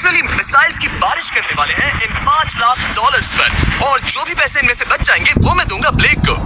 Literally missiles की बारिश करने वाले हैं इन $5 लाख पर, और जो भी पैसे इनमें से बच जाएंगे वो मैं दूंगा ब्लेक को।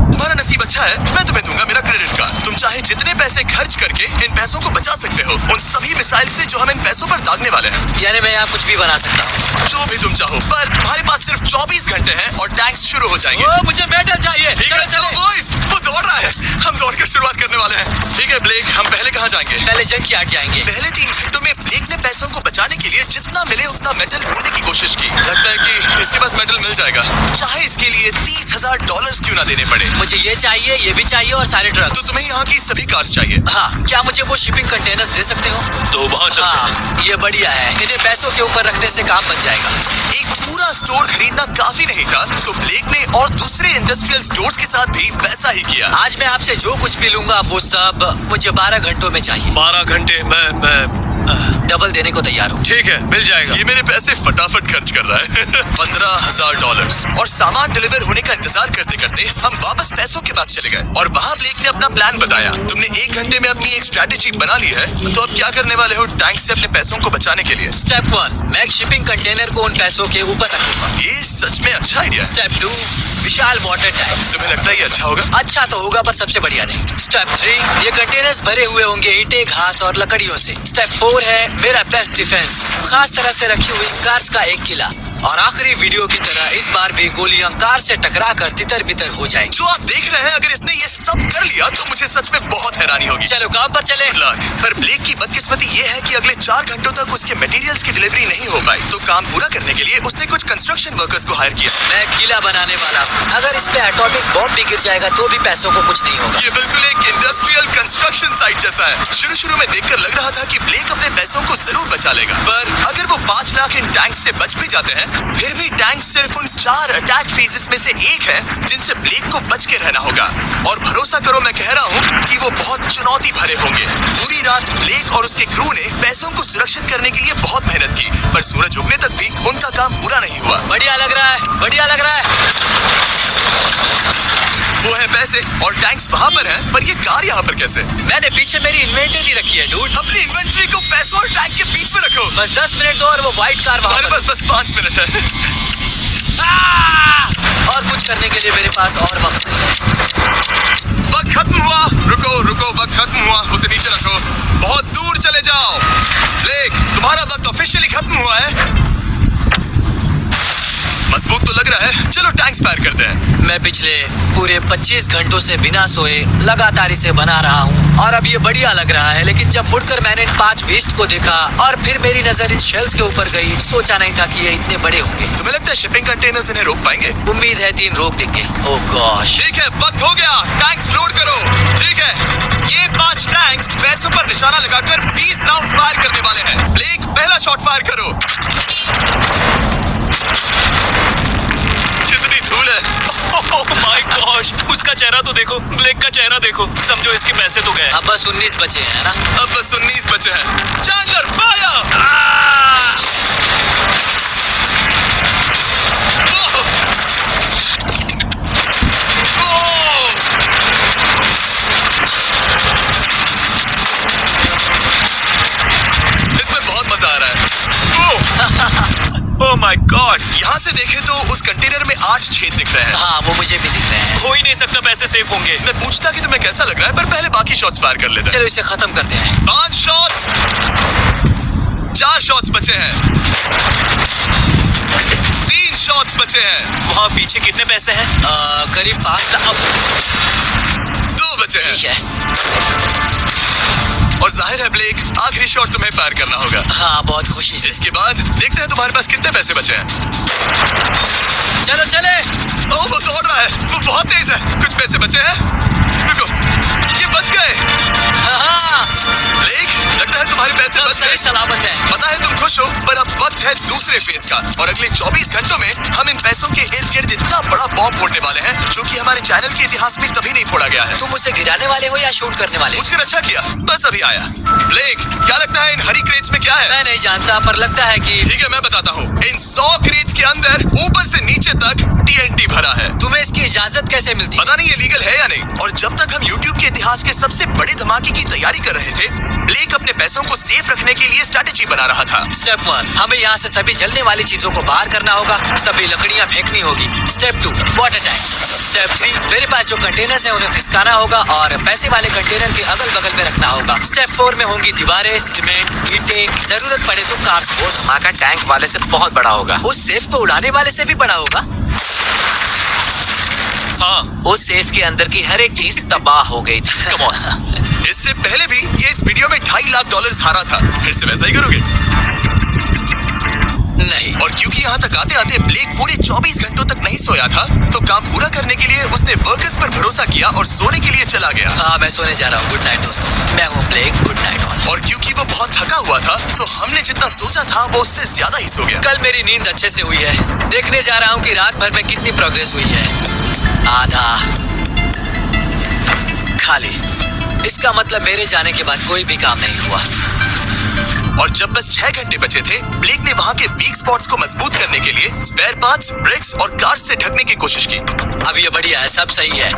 तुम्हारा नसीब अच्छा है, मैं तुम्हें दूंगा मेरा क्रेडिट कार्ड। तुम चाहे जितने पैसे खर्च करके इन पैसों को बचा सकते हो, उन सभी मिसाइल से जो हम इन पैसों पर दागने वाले हैं। यानी मैं यहाँ कुछ भी बना सकता हूँ? जो भी तुम चाहो, पर तुम्हारे पास सिर्फ 24 घंटे हैं और टैंक्स शुरू हो जाएंगे। मुझे मेडल चाहिए। ठीक है, चलो बॉयज, वो दौड़ रहा है, हम दौड़कर शुरुआत करने वाले हैं। ठीक है ब्लेक, हम पहले कहाँ जाएंगे? पहले जंक यार्ड जाएंगे। पहले 3 घंटों में ब्लेक ने पैसों को बचाने के लिए जितना मिले उतना मेटल ढूंढने की कोशिश की। लगता है कि इसके पास मेटल मिल जाएगा, चाहे इसके लिए $30,000 क्यों ना देने पड़े। मुझे ये चाहिए, ये भी चाहिए और सारे ट्रक। तो तुम्हें यहाँ की सभी कार्स चाहिए? हाँ, क्या मुझे वो शिपिंग कंटेनर्स दे सकते हो? तो वहाँ चलते हैं। हाँ, ये बढ़िया है, इन्हें पैसों के ऊपर रखने से काम बन जाएगा। एक पूरा स्टोर खरीदना काफी नहीं था, तो ब्लेक ने और दूसरे इंडस्ट्रियल स्टोर्स के साथ भी वैसा ही किया। आज मैं आपसे जो कुछ भी लूंगा वो सब मुझे 12 घंटों में चाहिए। 12 घंटे मैं डबल देने को तैयार हूँ। ठीक है, मिल जाएगा। ये मेरे पैसे फटाफट खर्च कर रहा है। $15,000। और सामान डिलीवर होने का इंतजार करते करते हम वापस पैसों के पास चले गए, और वहाँ ब्लेक ने अपना प्लान बताया। तुमने 1 घंटे में अपनी एक स्ट्रैटेजी बना ली है, तो अब क्या करने वाले हो टैंक से अपने पैसों को बचाने के लिए? स्टेप 1, मैं एक शिपिंग कंटेनर को उन पैसों के ऊपर रखूंगा। ये सच में अच्छा आइडिया है। स्टेप 2, विशाल वाटर टैंक। तुम्हें लगता है ये अच्छा होगा? अच्छा तो होगा, पर सबसे बढ़िया नहीं। स्टेप 3, ये कंटेनर्स भरे हुए होंगे ईंटें, घास और लकड़ियों से। स्टेप 4 है मेरा बेस्ट डिफेंस, खास तरह से रखी हुई कार्स का एक किला। और आखिरी वीडियो की तरह इस बार भी गोलियां कार से टकरा कर तितर बितर हो जाएंगी। जो आप देख रहे हैं, अगर इसने ये सब कर लिया तो मुझे सच में बहुत हैरानी होगी। चलो काम पर चले। पर ब्लेक की बदकिस्मती ये है कि अगले 4 घंटों तक उसके मटेरियल्स की डिलीवरी नहीं हो पाई, तो काम पूरा करने के लिए उसने कुछ कंस्ट्रक्शन वर्कर्स को हायर किया। मैं किला बनाने वाला हूँ, अगर इस पे एटॉमिक बॉम्ब भी गिर जाएगा तो भी पैसों को कुछ नहीं होगा। ये बिल्कुल एक इंडस्ट्रियल कंस्ट्रक्शन साइट जैसा है। शुरू में देखकर लग रहा था कि ब्लेक अपने पैसों को जरूर बचा लेगा, पर अगर वो 5 लाख इन टैंक से बच भी जाते हैं, फिर भी टैंक सिर्फ उन 4 अटैक फेजेस में से एक है जिनसे ब्लेक को बच के रहना होगा। और भरोसा करो, मैं कह रहा हूँ कि वो बहुत चुनौती भरे होंगे। पूरी रात ब्लेक और उसके क्रू ने पैसों को सुरक्षित करने के लिए बहुत मेहनत की, पर सूरज उगने तक भी उनका काम पूरा नहीं हुआ। बढ़िया लग रहा है, बढ़िया लग रहा है। वो है पैसे और टैंक्स वहाँ पर हैं, पर ये कार यहाँ पर कैसे? मैंने पीछे मेरी इन्वेंटरी रखी है डूड। अपनी इन्वेंटरी को पैसों और टैंक के बीच में रखो। बस 10 मिनट दो और वो व्हाइट कार वहाँ हमारे पर। पास बस 5 मिनट है। और कुछ करने के लिए मेरे पास और वक्त नहीं है। वक्त खत्म हुआ। रुको, वक्त खत्म हुआ। उसे नीचे रखो, बहुत दूर चले जाओ। ब्लेक, तुम्हारा वक्त ऑफिशियली खत्म हुआ है। मजबूत तो लग रहा है, चलो टैंक्स फायर करते हैं। मैं पिछले पूरे 25 घंटों से बिना सोए लगातार इसे बना रहा हूँ, और अब ये बढ़िया लग रहा है। लेकिन जब मुड़कर मैंने इन 5 बीस्ट को देखा और फिर मेरी नजर इन शेल्स के ऊपर गई, सोचा नहीं था कि ये इतने बड़े होंगे। तुम्हें लगता है शिपिंग कंटेनर्स इन्हें रोक पाएंगे? उम्मीद है 3 रोक देंगे। ओह गॉश। ठीक है, वक्त हो गया, टैंक्स लोड करो। ठीक है, ये 5 टैंक्स पैसों पर निशाना लगाकर 20 राउंड फायर करने वाले हैं। ब्लेक, पहला शॉट फायर करो। कितनी धूल है। ओह माय गॉश, उसका चेहरा तो देखो, ब्लेक का चेहरा देखो। समझो इसके पैसे तो गए। अब बस 19 बचे हैं ना? अब बस 19 बचे हैं। Chandler fire. इसमें बहुत मजा आ रहा है। ओह माय गॉड, यहाँ से देखे तो उस कंटेनर में 8 छेद दिख रहे हैं। हाँ, वो मुझे भी दिख रहे हैं। हो ही नहीं सकता पैसे सेफ होंगे। मैं पूछता कि तुम्हें कैसा लग रहा है, पर पहले बाकी शॉट्स फायर कर लेते हैं। चलो इसे खत्म करते हैं। 5 शॉट्स, 4 शॉट्स बचे हैं, 3 शॉट्स बचे हैं। वहाँ पीछे कितने पैसे हैं? करीब 5 लाख। 2 बचे हैं। ठीक है। और जाहिर है ब्लेक, आखिरी शॉट तुम्हें फायर करना होगा। हाँ, बहुत खुशी से। इसके बाद देखते हैं तुम्हारे पास कितने पैसे बचे हैं। चलो चले। ओह, वो दौड़ रहा है, वो बहुत तेज है। कुछ पैसे बचे हैं। रुको, ये बच गए। हाँ, ब्लेक, लगता है तुम्हारे पैसे सब बच सही गए। सलामत है। पता है तुम खुश हो, पर अब वक्त है दूसरे फेज का, और अगले 24 घंटों में हम इन पैसों के इर्द गिर्द इतना बड़ा बॉम्ब फोड़ने वाले हैं जो कि हमारे चैनल के इतिहास में कभी नहीं फोड़ा गया है। तुम उसे गिराने वाले हो या शूट करने वाले? मुझे अच्छा किया, बस अभी आया। ब्लेक, क्या लगता है इन हरी क्रेट्स में क्या है? मैं नहीं जानता, पर लगता है कि ठीक है, मैं बताता हूँ। इन 100 क्रेट्स के अंदर ऊपर से नीचे तक TNT भरा है। तुम्हें इसकी इजाजत कैसे मिलती? पता नहीं ये लीगल है या नहीं। और जब तक हम YouTube के इतिहास के सबसे बड़े धमाके की तैयारी कर रहे थे, ब्लेक अपने पैसों को को सेफ रखने के लिए स्ट्रेटेजी बना रहा था। स्टेप 1, हमें यहाँ से सभी जलने वाली चीजों को बाहर करना होगा, सभी लकड़ियाँ फेंकनी होगी। Step 2, water tank. स्टेप 3, मेरे पास जो कंटेनर्स हैं उन्हें खिसकाना होगा और पैसे वाले कंटेनर के अगल बगल में रखना होगा। स्टेप 4 में होंगी दीवारें, सीमेंट, ईंटें, जरूरत पड़े तो कार्स। वो धमाका टैंक वाले से बहुत बड़ा होगा। उस सेफ को उड़ाने वाले से भी बड़ा होगा। हाँ, उस सेफ के अंदर की हर एक चीज तबाह हो गई थी। Come on. इससे पहले भी ये इस वीडियो में $2.5 लाख हारा था। फिर से वैसा ही करोगे? नहीं। और क्योंकि यहाँ तक आते आते ब्लेक पूरे 24 घंटों तक नहीं सोया था, तो काम पूरा करने के लिए उसने वर्कर्स पर भरोसा किया और सोने के लिए चला गया। हाँ, मैं सोने जा रहा हूँ। गुड नाइट दोस्तों, मैं हूँ ब्लेक। Good night all. और क्योंकि वो बहुत थका हुआ था, तो हमने जितना सोचा था वो उससे ज्यादा ही सो गया। कल मेरी नींद अच्छे से हुई है। देखने जा रहा हूँ कि रात भर में कितनी प्रोग्रेस हुई है। आधा खाली। इसका मतलब मेरे जाने के बाद कोई भी काम नहीं हुआ। और जब बस 6 घंटे बचे थे, ब्लेक ने वहाँ के वीक स्पॉट्स को मजबूत करने के लिए स्पेयर पार्ट्स, ब्रेक्स और कार्स से ढकने की कोशिश की। अब ये बढ़िया है, सब सही है।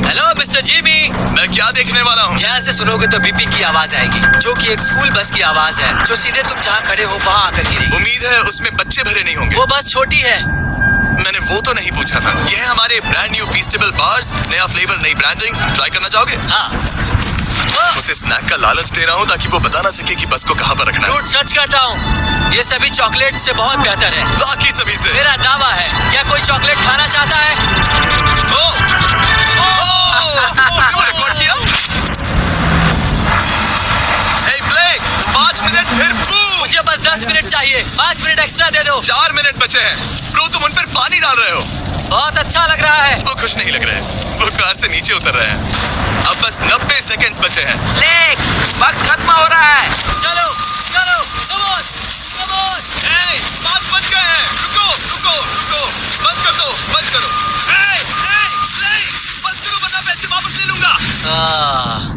Hello mister Jimmy. मैं क्या देखने वाला हूँ? ध्यान से सुनोगे तो बीपिंग की आवाज आएगी, जो कि एक स्कूल बस की आवाज है, जो सीधे तुम जहाँ खड़े हो वहाँ आकर गिरेगी। उम्मीद है उसमें बच्चे भरे नहीं होंगे। वो बस छोटी है। मैंने वो तो नहीं पूछा था। यह है हमारे ब्रांड न्यू फीस्टेबल बार्स, नया फ्लेवर, नई ब्रांडिंग। ट्राई करना चाहोगे? हाँ। उसे स्नैक का लालच दे रहा हूँ ताकि वो बता ना सके कि बस को कहाँ पर रखना है। झूठ सच कहता हूँ, ये सभी चॉकलेट से बहुत बेहतर है। बाकी सभी से। मेरा दावा है। क्या कोई चॉकलेट खाना चाहता है? क्यों रिकॉर्ड किया? Hey Blake, 5 मिनट फिर boom! मुझे बस 10 मिनट चाहिए। 5 मिनट एक्स्ट्रा दे दो। 4 मिनट बचे हैं। ब्रो, तुम उन पर पानी डाल रहे हो। बहुत अच्छा लग रहा है। वो खुश नहीं लग रहे हैं। वो कार से नीचे उतर रहे हैं। अब बस 90 सेकंड्स बचे हैं। ब्लेक, वक्त खत्म हो रहा है। चलो चलो, come on, come on। Hey, 5 बज गए हैं। रुको रुको रुको, बंद कर दो, बंद करो। Hey, hey, Blake, बंद करो वरना पैसे वापस ले लूंगा।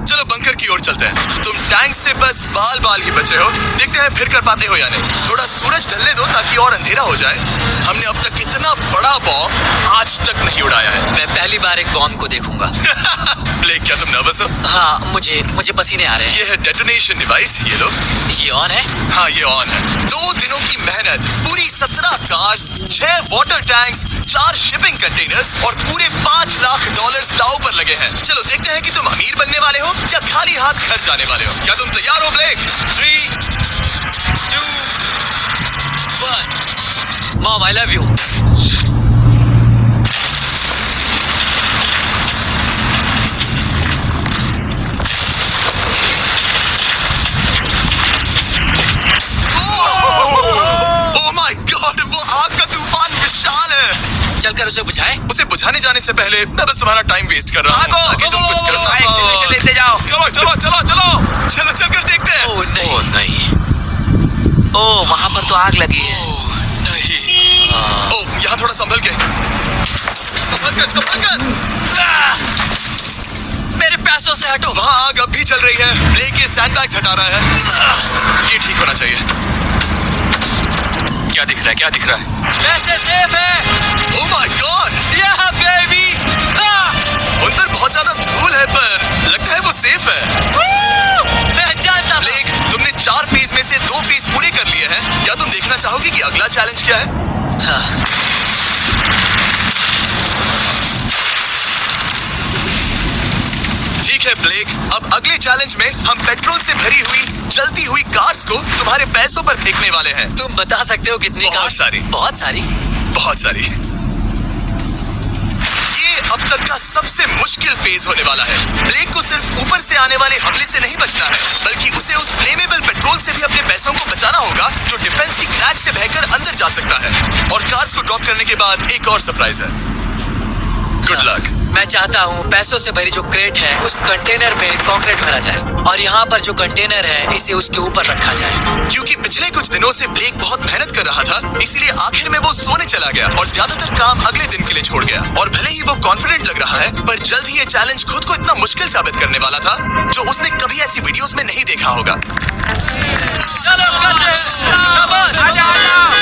चलो बंकर की ओर चलते हैं। तुम टैंक से बस बाल ही बचे हो। देखते हैं फिर कर पाते हो या नहीं। थोड़ा सूरज ढलने दो ताकि और अंधेरा हो जाए। हमने अब तक इतना बड़ा बॉम्ब आज तक नहीं उड़ाया है। मैं पहली बार एक बॉम्ब को देखूंगा। ब्लेक, क्या तुम नर्वस हो? हाँ, मुझे पसीने आ रहे हैं। ये है डेटोनेशन डिवाइस, ये लो। ये ऑन है? हाँ, ये ऑन है। 2 दिनों की मेहनत, पूरी 17 cars, 6 water tanks, 4 shipping containers और पूरे $5 लाख दांव पर लगे हैं। चलो देखते हैं कि तुम अमीर बनने वाले हो या खाली हाथ घर जाने वाले हो। क्या तुम तैयार हो Blake? 3, 2, 1। Mom, I love you. Oh my God, वो आग का तूफान विशाल है। चलकर उसे बुझाए। उसे बुझाने जाने से पहले मैं बस तुम्हारा टाइम वेस्ट कर रहा हूँ। भागो, ताकि तुम कुछ कर फायर सको। एक्सटिंग्विशर लेते जाओ। चलो चलो चलो चलो। चलो चलकर देखते हैं। ओह नहीं। ओह नहीं। ओह, वहाँ पर तो आग लगी है। ओह नहीं। ओह, यहाँ थोड़ा संभल के। संभल कर। मेरे पैसों से हटो। वहाँ आग अब भी चल रही है। ब्लेक ये सैंडबैग्स हटा रहा है। ये ठीक होना चाहिए। क्या दिख रहा है, क्या दिख रहा है? पैसे सेफ है। ओह माय गॉड, या बेबी। उन पर बहुत ज्यादा धूल है, पर लगता है वो सेफ है। मैं जानता हूँ। ब्लेक, तुमने 4 फेज में से 2 फेज पूरे कर लिए हैं। क्या तुम देखना चाहोगे कि अगला चैलेंज क्या है? ठीक है ब्लेक, अब अगले चैलेंज में हम पेट्रोल से भरी हुई जलती हुई कार्स को तुम्हारे पैसों पर फेंकने वाले हैं। तुम बता सकते हो कितनी बहुत कार? सारी। बहुत सारी। बहुत सारी। ये अब तक का सबसे मुश्किल फेज होने वाला है। ब्लेक को सिर्फ ऊपर से आने वाले हमले से नहीं बचना है, बल्कि उसे उस फ्लेमेबल पेट्रोल से भी अपने पैसों को बचाना होगा, जो डिफेंस की क्रैक से बहकर अंदर जा सकता है। और कार्स को ड्रॉप करने के बाद एक और सरप्राइज है। Good luck. मैं चाहता हूँ पैसों से भरी जो क्रेट है उस कंटेनर में कंक्रीट भरा जाए और यहाँ पर जो कंटेनर है इसे उसके ऊपर रखा जाए। क्योंकि पिछले कुछ दिनों से ब्लेक बहुत मेहनत कर रहा था, इसीलिए आखिर में वो सोने चला गया और ज्यादातर काम अगले दिन के लिए छोड़ गया। और भले ही वो कॉन्फिडेंट लग रहा है, पर जल्द ही ये चैलेंज खुद को इतना मुश्किल साबित करने वाला था, जो उसने कभी ऐसी वीडियोस में नहीं देखा होगा। चलो करते हैं। शाबाश।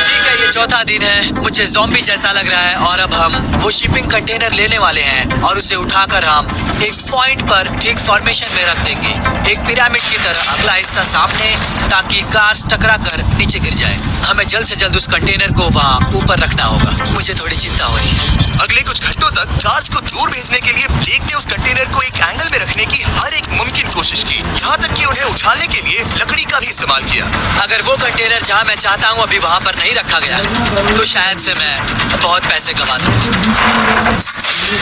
ठीक है, ये चौथा चौथा दिन है, मुझे ज़ॉम्बी जैसा लग रहा है और अब हम वो शिपिंग कंटेनर लेने वाले हैं और उसे उठाकर हम एक पॉइंट पर ठीक फॉर्मेशन में रख देंगे, एक पिरामिड की तरह। अगला हिस्सा सामने, ताकि कार्स टकरा कर नीचे गिर जाए। हमें जल्द से जल्द उस कंटेनर को वहाँ ऊपर रखना होगा। मुझे थोड़ी चिंता हो रही है। अगले कुछ घंटों तक कार्स को दूर भेजने के लिए ब्लेक ने उस कंटेनर को एक एंगल में रखने की हर एक मुमकिन कोशिश की, यहाँ तक कि उन्हें उछालने के लिए लकड़ी का भी इस्तेमाल किया। अगर वो कंटेनर जहाँ मैं चाहता हूँ अभी वहाँ पर नहीं रखा गया, तो शायद से मैं बहुत पैसे कमा दूँ।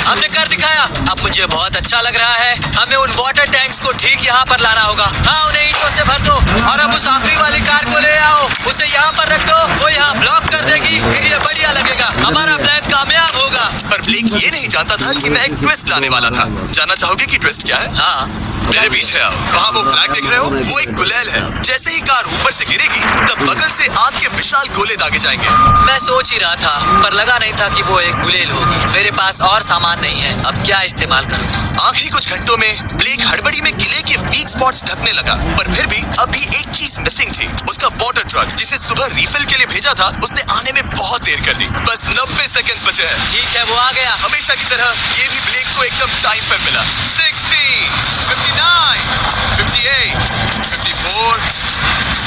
हमने कर दिखाया, अब मुझे बहुत अच्छा लग रहा है। हमें उन वाटर टैंक्स को ठीक यहाँ पर लाना होगा। हाँ, उन्हें ईंटों से भर दो और अब उस आखिरी वाली कार को ले आओ, उसे यहाँ पर रख दो, वो यहाँ ब्लॉक कर देगी, फिर ये बढ़िया लगेगा, हमारा प्लान कामयाब होगा। पर ब्लेक ये नहीं जानता था कि मैं एक ट्विस्ट लाने वाला था। जानना चाहोगे कि ट्विस्ट क्या है? हाँ, मेरे पीछे आओ। वहाँ वो फ्लैग देख रहे हो? वो एक गुलेल है। जैसे ही कार ऊपर से गिरेगी, तब बगल से आग के विशाल गोले दागे जाएंगे। मैं सोच ही रहा था, पर लगा नहीं था कि वो एक गुलेल होगी। मेरे पास और सामान नहीं है, अब क्या इस्तेमाल करूँ? आखिरी कुछ घंटों में ब्लेक हड़बड़ी में किले के वीक स्पॉट्स ढकने लगा, पर फिर भी अभी एक चीज मिसिंग थी। उसका वाटर ट्रक, जिसे सुबह रिफिल के लिए भेजा था, उसने आने में बहुत देर कर दी। बस 90 सेकंड्स बचे हैं। ठीक है, वो आ गया। हमेशा की तरह ये भी ब्लेक को एकदम टाइम पर मिला। 60, 59, 58, 54।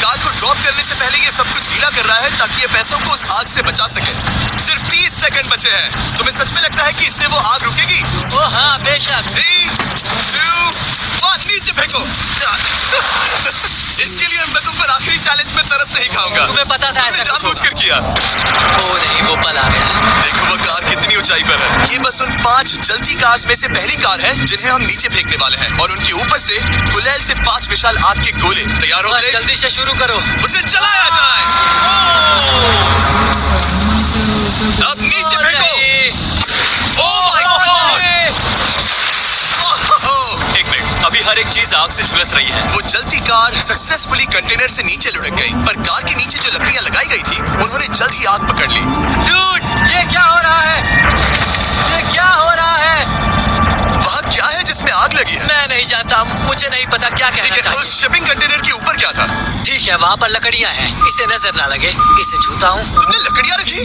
कार को ड्रॉप करने से पहले ये सब कुछ गीला कर रहा है ताकि ये पैसों को उस आग से बचा सके। सिर्फ 30 सेकंड बचे हैं। तुम्हें सच में लगता है कि इससे वो आग रुकेगी? ओ हाँ, बेशक। 3, 2, 1, नीचे फेंको। इसके लिए मैं तुम पर आखिरी चैलेंज में तरस नहीं खाऊंगा। तुम्हें पता था ऐसा कुछ जानबूझकर किया। ओ नहीं, वो पल आ गया। देखो वो कार कितनी ऊंचाई पर है। ये बस उन 5 जलती कार्स में से पहली कार है जिन्हें हम नीचे फेंकने वाले हैं, और उनके ऊपर से गुलेल से 5 विशाल आग के गोले। तैयार हो बस गए? जल्दी से शुरू करो। उसे चलाया जाए। अब नीचे ओ फेंको। नहीं। ओह माय गॉड! एक मिनट, अभी हर एक चीज आग से झुलस रही है। वो जलती कार सक्सेसफुली कंटेनर से नीचे लुढ़क गई, पर कार के नीचे जो लकड़ियां लगाई गई थी, उन्होंने जल्द ही आग पकड़ ली। डूड, ये क्या हो रहा है? ये क्या हो रहा है? वहाँ क्या है जिसमें आग लगी है? मैं नहीं जानता, मुझे नहीं पता क्या ठीक कहना है, चाहिए। उस शिपिंग कंटेनर के ऊपर क्या था? ठीक है, वहाँ पर लकड़ियाँ हैं, इसे नजर ना लगे। इसे छूता हूँ। तुमने लकड़ियां रखी?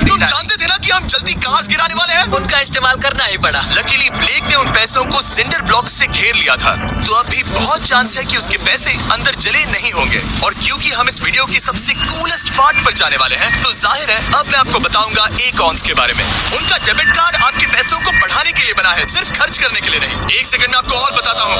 तुम जानते थे ना कि हम जल्दी कार्स गिराने वाले हैं? उनका इस्तेमाल करना ही पड़ा। लकीली ब्लेक ने उन पैसों को सिंडर ब्लॉक से घेर लिया था, तो अब भी बहुत चांस है कि उसके पैसे अंदर जले नहीं होंगे। और क्योंकि हम इस वीडियो की सबसे कूलेस्ट पार्ट पर जाने वाले हैं, तो जाहिर है अब मैं आपको बताऊंगा एकॉन्स के बारे में। उनका डेबिट कार्ड आपके पैसों को बढ़ाने के लिए बना है, सिर्फ खर्च करने के लिए नहीं। एक सेकंड में आपको और बताता हूँ।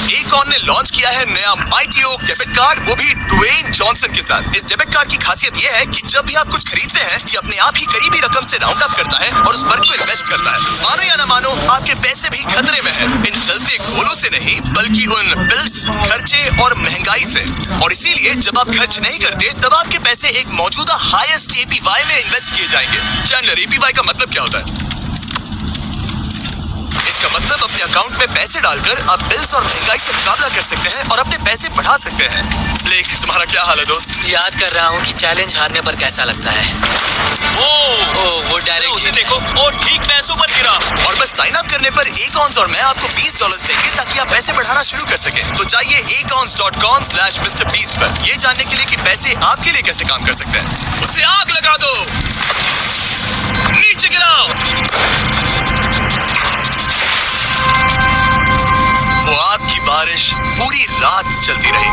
एकॉन ने लॉन्च किया है नया माइटी ओक डेबिट कार्ड, वो भी ड्वेन जॉनसन के साथ। इस डेबिट कार्ड की खासियत ये है कि जब भी आप कुछ खरीदते हैं, ये अपने आप ही करीबी रकम से राउंड अप करता है और उस फर्क को इन्वेस्ट करता है। मानो या ना मानो, आपके पैसे भी खतरे में हैं, इन जलते गोलों से नहीं, बल्कि उन बिल्स, खर्चे और महंगाई से। और इसीलिए जब आप खर्च नहीं करते, तब आपके पैसे एक मौजूदा हाईएस्ट APY में इन्वेस्ट किए जाएंगे। चैंडलर, APY का मतलब क्या होता है? इसका मतलब अपने अकाउंट में पैसे डालकर आप बिल्स और महंगाई से मुकाबला कर सकते हैं और अपने पैसे बढ़ा सकते हैं। ब्लेक, तुम्हारा क्या हाल है दोस्त? याद कर रहा हूँ कि चैलेंज हारने पर कैसा लगता है। वो उसे डायरेक्ट देखो, वो ठीक पैसों पर गिरा। और बस साइन अप करने पर एकॉन्स और मैं आपको $20 देंगे ताकि आप पैसे बढ़ाना शुरू कर सकें। तो जाइए acons.com/MrBeast पर ये जानने के लिए कि पैसे आपके लिए कैसे काम कर सकते हैं। उसे आग लगा दो, नीचे गिराओ। वो आग की बारिश पूरी रात चलती रही।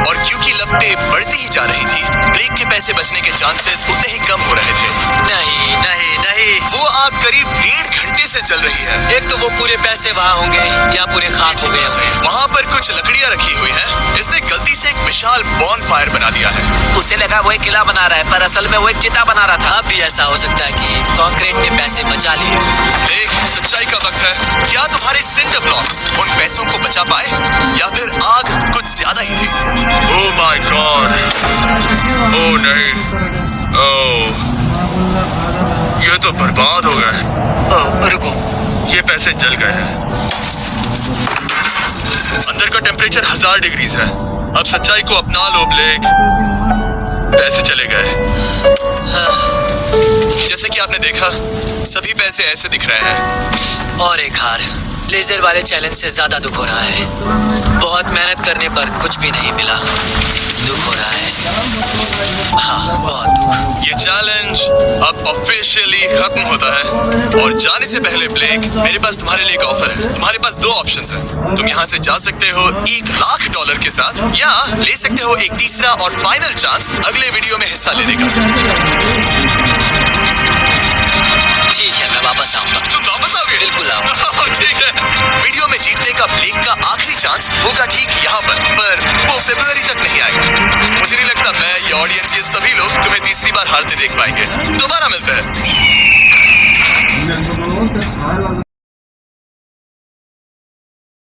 और क्योंकि लपटें बढ़ती ही जा रही थी, ब्लेक के पैसे बचने के चांसेस उतने ही कम हो रहे थे। नहीं नहीं नहीं, वो आग करीब 1.5 घंटे से चल रही है। एक तो वो पूरे पैसे वहाँ होंगे या पूरे खाक हो गए होंगे। वहाँ पर कुछ लकड़ियाँ रखी हुई हैं। इसने गलती से एक विशाल बॉनफायर बना दिया है। उसे लगा वो एक किला बना रहा है, पर असल में वो एक चिता बना रहा था। अब भी ऐसा हो सकता है कि कंक्रीट ने पैसे बचा लिए। देख, सच्चाई का वक्त है। क्या तुम्हारे सिंडर ब्लॉक्स उन पैसों को बचा पाए, या फिर आग कुछ ज्यादा ही थी? ओह माय गॉड, ओह नहीं, ओह ये तो बर्बाद हो गए। रुको, ये पैसे जल गए हैं। अंदर का टेम्परेचर 1000 डिग्रीज है। अब सच्चाई को अपना लो ब्लेक, पैसे चले गए। जैसे कि आपने देखा, सभी पैसे ऐसे दिख रहे हैं। और एक हार। लेजर वाले चैलेंज से ज्यादा दुख हो रहा है। बहुत मेहनत करने पर कुछ भी नहीं मिला। दुख हो रहा है, हाँ बहुत दुख। ये चैलेंज अब ऑफिशियली खत्म होता है और जाने से पहले ब्लेक, मेरे पास तुम्हारे लिए एक ऑफर है। तुम्हारे पास दो ऑप्शंस हैं। तुम यहाँ से जा सकते हो $1,00,000 के साथ, या ले सकते हो एक तीसरा और फाइनल चांस अगले वीडियो में हिस्सा लेने का। ठीक है, मैं वापस आऊंगा। तुम वापस आओगे? बिल्कुल आऊंगा। ठीक है। वीडियो में जीतने का ब्लेक का आखिरी चांस होगा ठीक यहाँ पर वो फरवरी तक नहीं आएगा। मुझे नहीं लगता मैं, ये ऑडियंस, ये सभी लोग तुम्हें तीसरी बार हारते देख पाएंगे। दोबारा मिलते हैं।